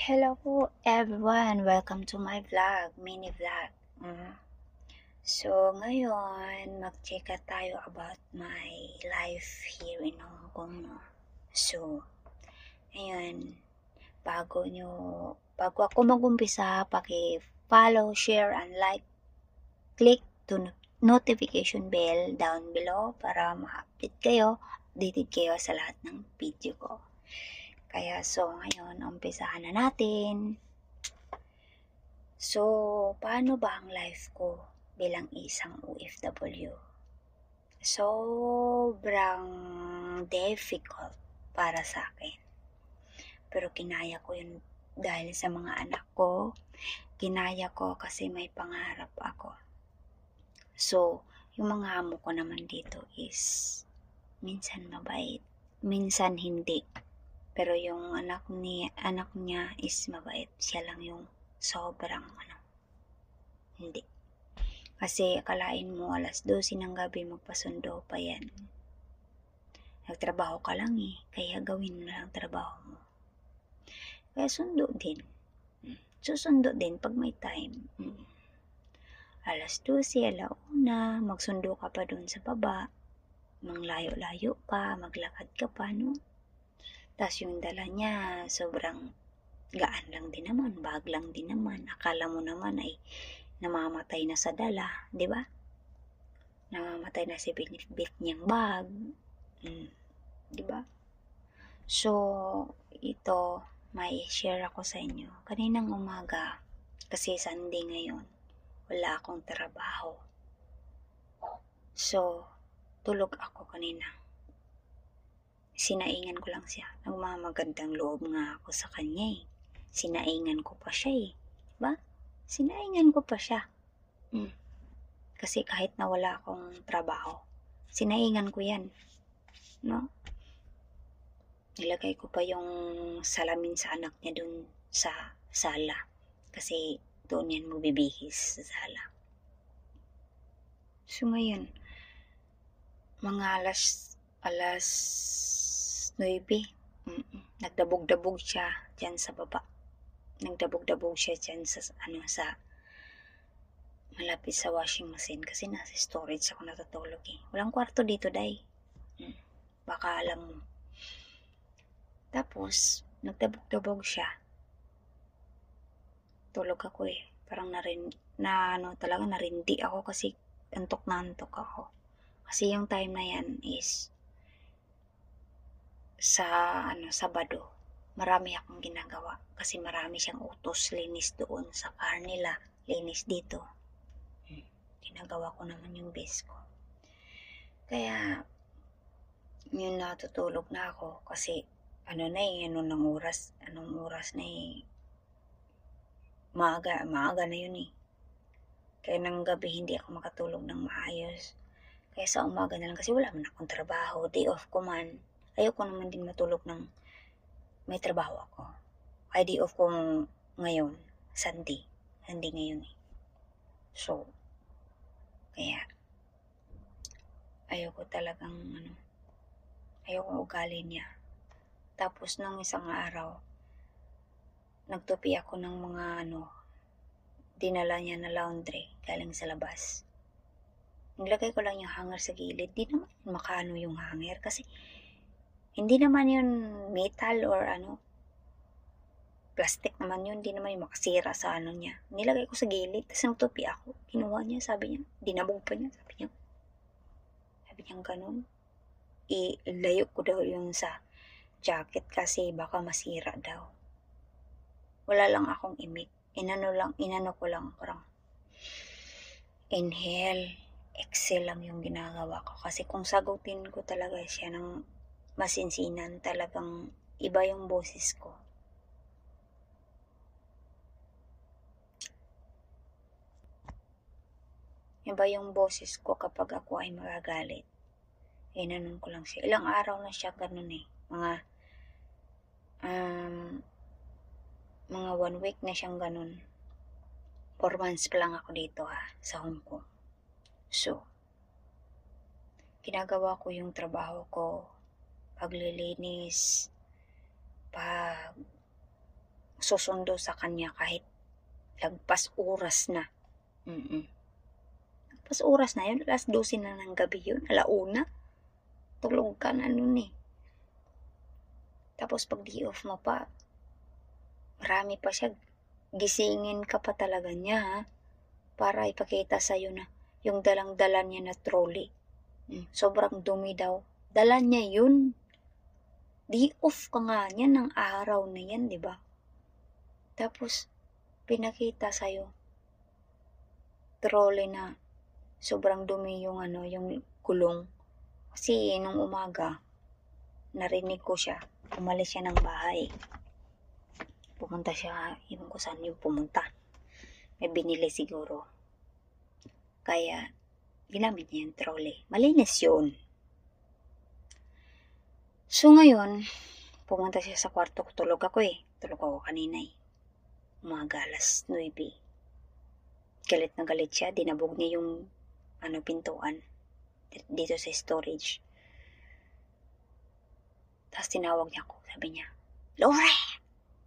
Hello po everyone! Welcome to my vlog, mini vlog. So ngayon, mag-chika tayo about my life here in Hong Kong. No? So, ngayon, bago ako mag-umpisa, paki-follow, share, and like. Click to notification bell down below para ma-update kayo, updated kayo sa lahat ng video ko. Kaya ngayon, umpisahan na natin. So, paano ba ang life ko bilang isang OFW? Sobrang difficult para sa akin. Pero kinaya ko yun dahil sa mga anak ko. Kinaya ko kasi may pangarap ako. So, yung mga amo ko naman dito is minsan mabait, minsan hindi. Pero yung anak niya is mabait. Siya lang yung sobrang hindi. Kasi akalain mo alas 12 ng gabi magpasundo pa yan. Nagtrabaho ka lang kaya gawin mo lang trabaho mo. Kaya sundo din. Susundo din pag may time. Alas 12, alauna, magsundo ka pa dun sa baba. Manglayo-layo pa, maglakad ka pa, no? Tapos yung dala niya, sobrang gaan lang din naman, bag lang din naman. Akala mo naman ay namamatay na sa dala, di ba? Namamatay na si binitbit niyang bag. Di ba? So, ito, may share ako sa inyo. Kaninang umaga, kasi Sunday ngayon, wala akong trabaho. So, tulog ako kanina. Sinaingan ko lang siya. Nagmamagandang loob nga ako sa kanya Sinaingan ko pa siya Diba? Sinaingan ko pa siya. Kasi kahit na wala akong trabaho, sinaingan ko yan. No? Nilagay ko pa yung salamin sa anak niya dun sa sala. Kasi doon yan magbibihis sa sala. So ngayon, mga alas 9, nagdabog-dabog siya dyan sa baba. Nagdabog-dabog siya dyan sa malapit sa washing machine kasi nasa storage ako natutulog Walang kwarto dito, day. Baka alam mo. Tapos, nagdabog-dabog siya. Tulog ako Parang narindi ako kasi antok na antok ako. Kasi yung time na yan is sa Sabado. Marami akong ginagawa kasi marami siyang utos, linis doon sa car nila, linis dito. Ginagawa ko naman yung best ko. Kaya yun, natutulog na ako kasi anong oras na maaga na yun Kaya ng gabi hindi ako makatulog ng maayos. Kaya sa umaga na lang kasi wala man akong trabaho, day off ko man. Ayoko naman din matulog ng may trabaho ako. Ay day off ko ngayon, Sunday ngayon So, kaya ayoko talagang ayoko ugali niya. Tapos nung isang araw, nagtupi ako ng mga dinala niya na laundry galing sa labas. Nilagay ko lang yung hanger sa gilid. Di naman makano yung hanger kasi hindi naman yun metal or plastic naman yun. Di naman yung makasira sa niya. Nilagay ko sa gilid. Tapos nagtupi ako. Kinuha niya, sabi niya. Dinabog pa niya. Sabi niya ganun. Ilayo ko daw yung sa jacket kasi baka masira daw. Wala lang akong imik. Inano ko lang parang inhale, exhale lang yung ginagawa ko. Kasi kung sagutin ko talaga siya ng masinsinan, talagang iba yung boses ko. Iba yung boses ko kapag ako ay magagalit. Inanon ko lang siya. Ilang araw na siya ganun mga 1 week na siyang ganun. 4 months pa lang ako dito sa Hong Kong. So, ginagawa ko yung trabaho ko, paglilinis, susundo sa kanya kahit lagpas oras na. Lagpas oras na yun, alas 12 na ng gabi yun, alauna. Tulog ka na nun eh. Tapos pag day off mo pa, marami pa siya. Gisingin ka pa talaga niya ha, para ipakita sa'yo na yung dalang-dala niya na trolley. Sobrang dumi daw. Dala niya yun. Day off ka nga niya ng araw na yan, di ba? Tapos, pinakita sa'yo, trolley na sobrang dumi yung yung gulong. Kasi nung umaga, narinig ko siya, umalis siya ng bahay. Pumunta siya, iwan ko saan yung pumunta. May binili siguro. Kaya, ginamit niya yung trolley. Malinis yun. So ngayon, pumunta siya sa kwarto ko. Tulog ako eh. Tulog ako kanina eh. Umaga, alas 9. Galit na galit siya. Dinabog niya yung pintuan. Dito sa storage. Tapos tinawag niya ako. Sabi niya, Lore!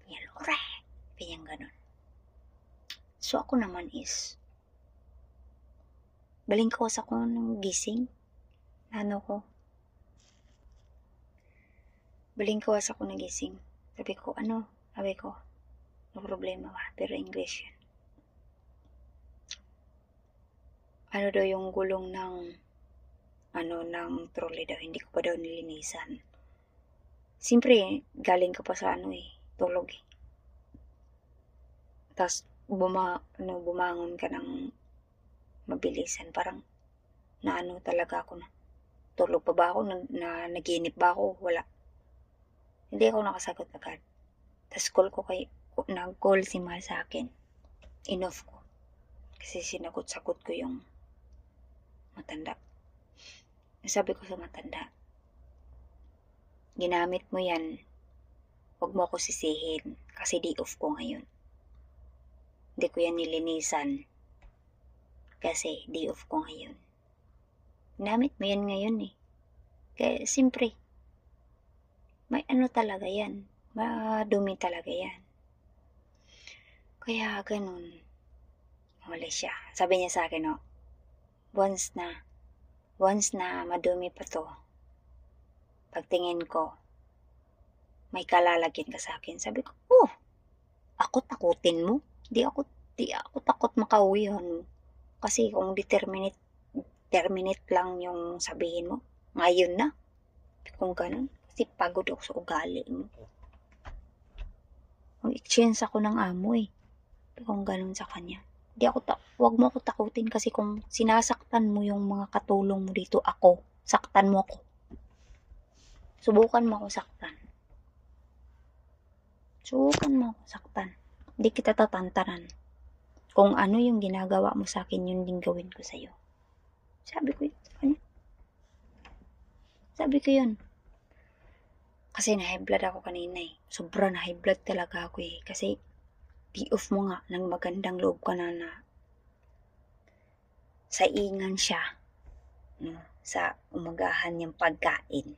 Lore! Sabi niya ganun. So ako naman is, balingkawas ako ng gising. Balingkawas ako ng gising. Sabi ko, no problema ba? Pero English yan. Ano daw yung gulong ng ng trolley daw, hindi ko pa daw nilinisan. Siyempre, galing ka pa sa tulog eh. Tapos, bumangon ka ng mabilisan. Parang, talaga ako na. Tulog pa ba ako? Naginip ba ako? Wala. Hindi ako nakasagot agad. Tapos, nag-call si Ma sa akin. Inoff ko. Kasi sinagot-sagot ko yung matanda. Sabi ko sa matanda, ginamit mo yan, huwag mo ako sisihin kasi day off ko ngayon. Hindi ko yan nilinisan kasi day off ko ngayon. Ginamit mo yan ngayon eh. Kaya siyempre, may talaga yan. Madumi talaga yan. Kaya ganun. Wala siya. Sabi niya sa akin, once na madumi pa to, pagtingin ko, may kalalagyan ka sa akin. Sabi ko, ako takutin mo? Di ako takot makauwihan. Kasi kung terminate lang yung sabihin mo, ngayon na. Kung ganun, kasi pagod ako sa ugali mo. Mag-exchange ako ng amo eh. Kung ganun sa kanya. Wag mo ako takutin kasi kung sinasaktan mo yung mga katulong mo dito, saktan mo ako. Subukan mo ako saktan. Hindi kita tatantanan. Kung ano yung ginagawa mo sa akin, yun din gawin ko sa'yo. Sabi ko yun sa kanya. Kasi na-high blood ako kanina eh. Sobra na-high blood talaga ako eh. Kasi day off mo nga, nang magandang loob ka na saingan siya. Sa umagahan niyang pagkain.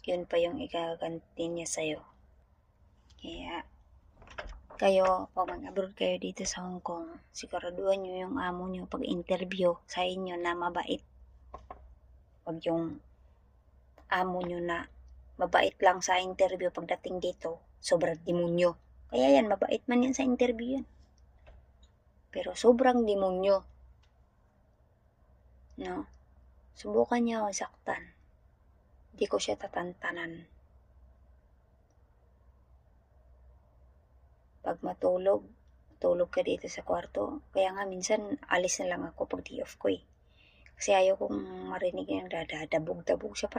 Yun pa yung ikaganti niya sa'yo. Kaya, kayo, pag mag-abroad kayo dito sa Hong Kong, siguraduhan nyo yung amo nyo pag-interview sa inyo na mabait. Wag yung amo nyo na mabait lang sa interview pagdating dito, sobrang demonyo. Kaya yan, mabait man yan sa interview yan. Pero sobrang demonyo. No? Subukan niya ako saktan. Hindi ko siya tatantanan. Pag tulog ka dito sa kwarto. Kaya nga minsan, alis na lang ako pag day off ko eh. Kasi ayaw kong marinig yung dadabog-dabog siya.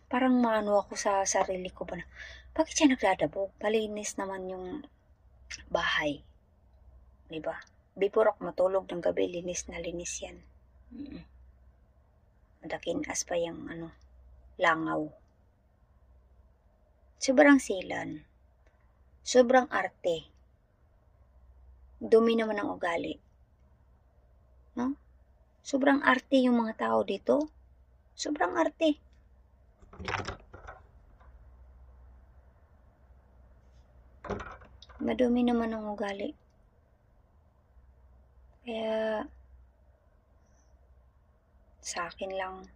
Parang maano ako sa sarili ko ba na, bakit siya nagdadabog? Palinis naman yung bahay. Diba? Before ako matulog ng gabi, linis na linis yan. Madakinas pa yung langaw. Sobrang silan. Sobrang arte. Dumi naman ang ugali. No? Sobrang arte yung mga tao dito. Sobrang arte. Madumi naman ang ugali. Kaya, sa akin lang,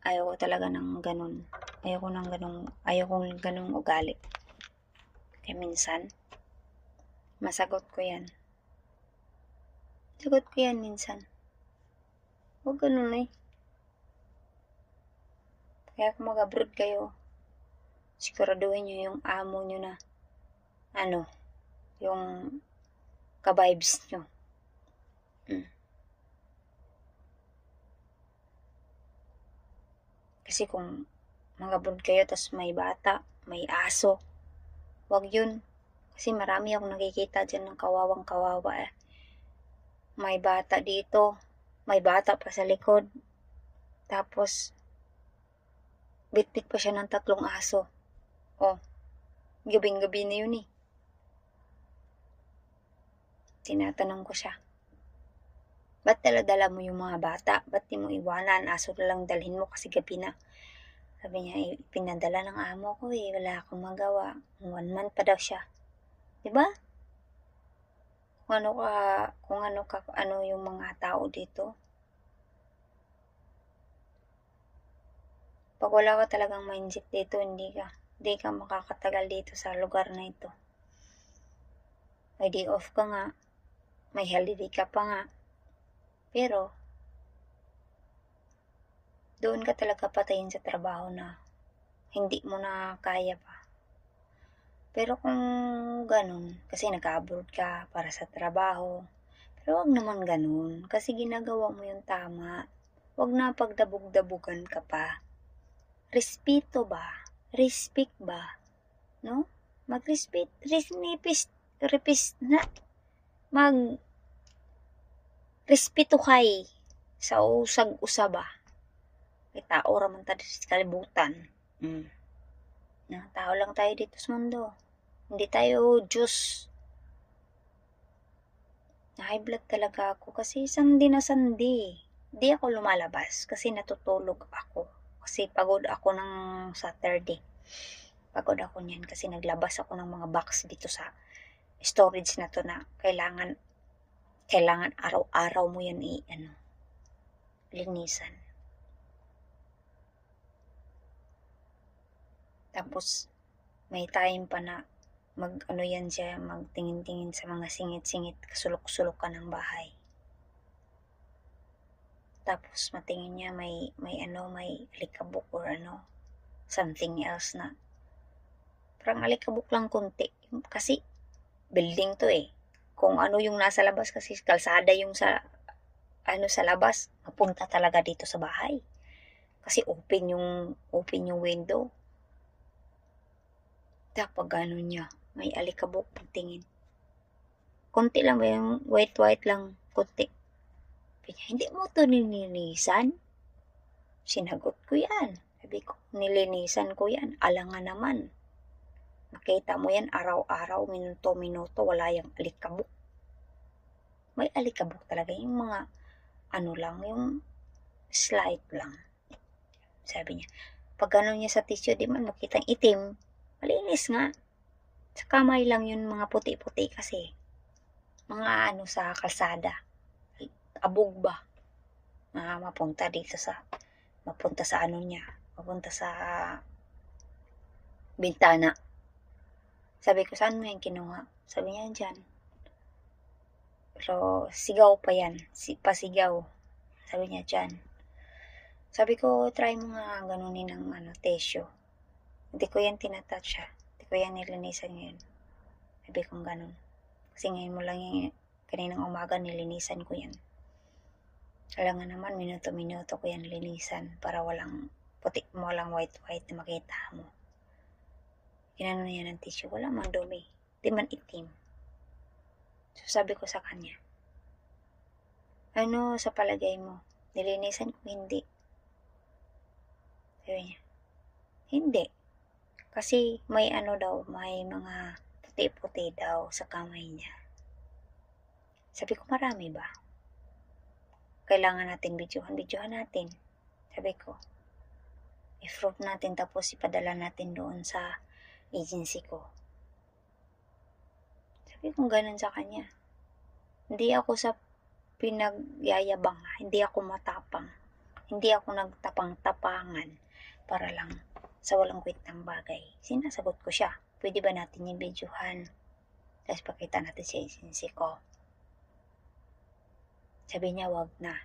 ayaw ko talaga ng ganun. Ayaw kong ganung ugali. Kaya minsan, masagot ko yan. Sagot ko yan minsan. Huwag ganun eh. Kaya kung mag-abroad kayo, siguraduhin nyo yung amo nyo na, yung ka-vibes nyo. Kasi kung mag-abroad kayo, tas may bata, may aso, wag yun. Kasi marami akong nakikita dyan ng kawawang-kawawa eh. May bata dito, may bata pa sa likod. Tapos, bitbit pa siya ng 3 aso. Oh, gabing-gabi na yun eh. Tinatanong ko siya, ba't dala-dala mo yung mga bata? Ba't di mo iwanan? Aso na lang dalhin mo kasi gabi na. Sabi niya, pinadala ng amo ko eh. Wala akong magawa. 1 month pa daw siya. Diba? Kung ano yung mga tao dito. Pag wala ka talagang mindset dito, hindi ka makakatagal dito sa lugar na ito. May day off ka nga. May holiday ka pa nga. Pero, doon ka talaga patayin sa trabaho na hindi mo na kaya pa. Pero kung ganun, kasi nag-abroad ka para sa trabaho, pero wag naman ganun, kasi ginagawa mo yung tama. Wag na pagdabog-dabugan ka pa. Respeto ba? Respect ba? No? Respeto kay sa usag usaba. Kay tao raman tayo sa kalibutan. Na, tao lang tayo dito sa mundo. Hindi tayo Diyos. Na-high blood talaga ako kasi sandi na sandi. Di ako lumalabas kasi natutulog ako. Kasi pagod ako ng Saturday. Pagod ako niyan kasi naglabas ako ng mga box dito sa storage na to na kailangan araw-araw mo yan linisan. Tapos, may time pa na magtingin-tingin sa mga singit-singit, kasulok-sulok ka ng bahay. Tapos, matingin niya may alikabok or something else na parang alikabok lang konti. Kasi, building to eh. Kung ano yung nasa labas kasi kalsada yung sa labas, mapunta talaga dito sa bahay. Kasi open yung window. Tapos niya, may alikabok pagtingin. Konti lang ba yung white lang, konti. Hindi mo to nilinisan? Sinagot ko yan. Sabi ko, nilinisan ko yan. Alangan naman. Nakita mo yan araw-araw, minuto-minuto, wala yung alikabok. May alikabok talaga yung mga lang, yung slight lang. Sabi niya, pag niya sa tissue, di man makitang itim, malinis nga. Sa kamay lang yun mga puti-puti kasi. Mga sa kalsada. Abog ba? Mapunta sa bintana. Sabi ko, saan mo yan kinuha? Sabi niya, dyan. Pero sigaw pa yan. Pasigaw. Sabi niya, dyan. Sabi ko, try mo nga ganunin ng tissue. Hindi ko yan tinatouch ha. Hindi ko yan nilinisan ngayon. Sabi kong ganun. Kasi ngayon mo lang yung kaninang umaga nilinisan ko yan. Kailangan naman minuto-minuto ko yan linisan para walang puti mo, walang white na makita mo. Ginano na yan ng tissue. Wala man dumi. Di man itim. So sabi ko sa kanya, sa palagay mo? Nilinisan ko hindi. Sabi niya, hindi. Kasi may may mga puti-puti daw sa kamay niya. Sabi ko, marami ba? Kailangan natin videohan natin. Sabi ko, i-proof natin tapos ipadala natin doon sa agency ko. Sabi kong ganun sa kanya. Hindi ako sa pinagyayabang, hindi ako matapang. Hindi ako nagtapang-tapangan para lang sa walang kwentang bagay. Sinasagot ko siya. Pwede ba natin yung videohan? Tapos pakita natin sa agency ko. Sabi niya, wag na.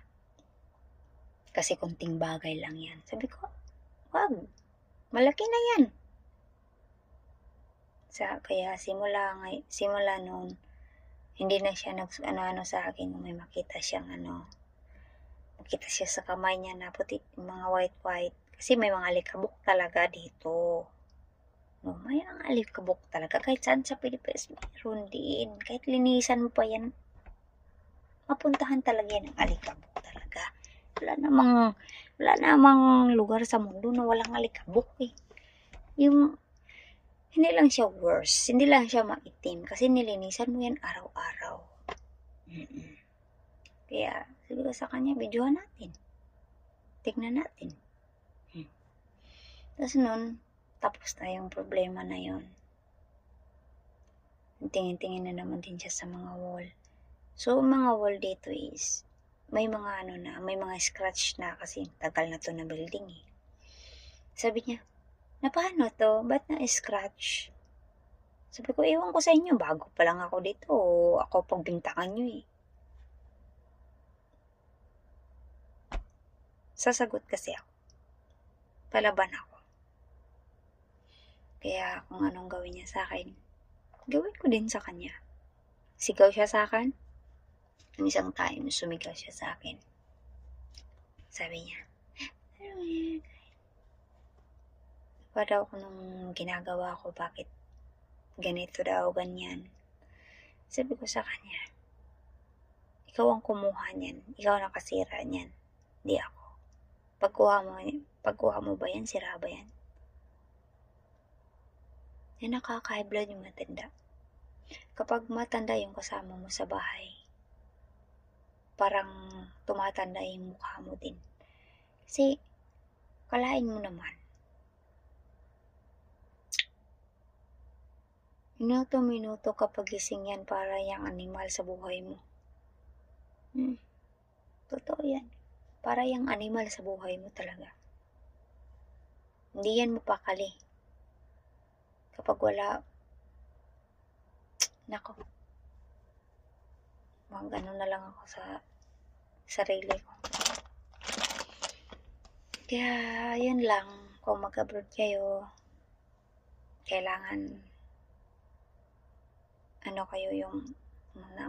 Kasi kunting bagay lang yan. Sabi ko, wag. Malaki na yan. Kaya simula noon, hindi na siya ano sa akin. May makita siya sa kamay niya na puti, mga white. Kasi may mga alikabok talaga dito. No, may mga alikabok talaga. Kahit saan sa Pilipinas, mayroon din. Kahit linisan mo pa yan, mapuntahan talaga yan ng alikabok talaga. Wala namang lugar sa mundo na walang alikabok eh. Hindi lang siya worse. Hindi lang siya maitim. Kasi nilinisan mo yan araw-araw. Kaya, sabi ko sa kanya, videohan natin. Tignan natin. Tapos nun, tapos na yung problema na yun. Tingin-tingin na naman din siya sa mga wall. So, mga wall dito is, may mga may mga scratch na kasi tagal na to na building eh. Sabi niya, na paano to? Ba't na-scratch? Sabi ko, ewan ko sa inyo, bago pa lang ako dito. Ako pagbintangan nyo eh. Sasagot kasi ako. Palaban ako. Kaya kung anong gawin niya sa akin, gawin ko din sa kanya. Sigaw siya sa akin. Isang time, sumigaw siya sa akin. Sabi niya, pa daw ko nung ginagawa ko, bakit ganito daw, ganyan. Sabi ko sa kanya, ikaw ang kumuha niyan, ikaw ang nakasira niyan, di ako. Pagkuha mo ba yan, sira ba yan? Na nakaka-high blood yung matanda. Kapag matanda yung kasama mo sa bahay, parang tumatanda yung mukha mo din. Kasi, kalain mo naman. Minuto-minuto kapag gising yan para yung animal sa buhay mo. Totoo yan. Para yung animal sa buhay mo talaga. Hindi yan mapakali. Kapag wala, nako. Ano na lang ako sa sarili ko. Kaya, yun lang. Kung mag-abroad kayo, kailangan kayo yung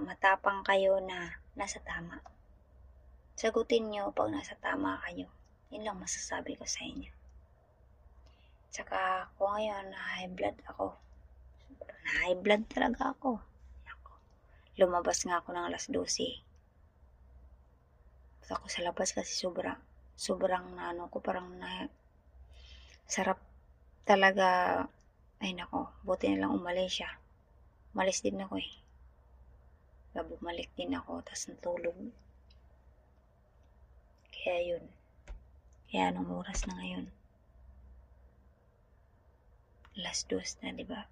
matapang kayo na nasa tama. Sagutin nyo pag nasa tama kayo. Yun lang masasabi ko sa inyo. Tsaka ako ngayon, na-high blood ako. Na-high blood talaga ako. Lumabas nga ako ng alas 12. Tapos ako sa labas kasi sobrang parang sarap talaga. Ay nako, buti na lang umalis siya. Umalis din ako eh. Bumalik din ako, tapos natulog. Kaya yun. Kaya anong oras na ngayon? Alas 2 na, diba?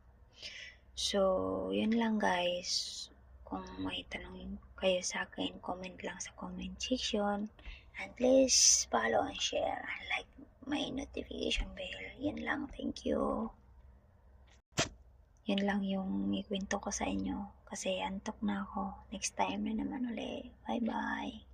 So, yun lang guys. Kung may tanong kayo sa akin, comment lang sa comment section. And please follow and share and like my notification bell. Yan lang. Thank you. Yun lang yung ikwento ko sa inyo. Kasi antok na ako. Next time na naman ulit. Bye-bye.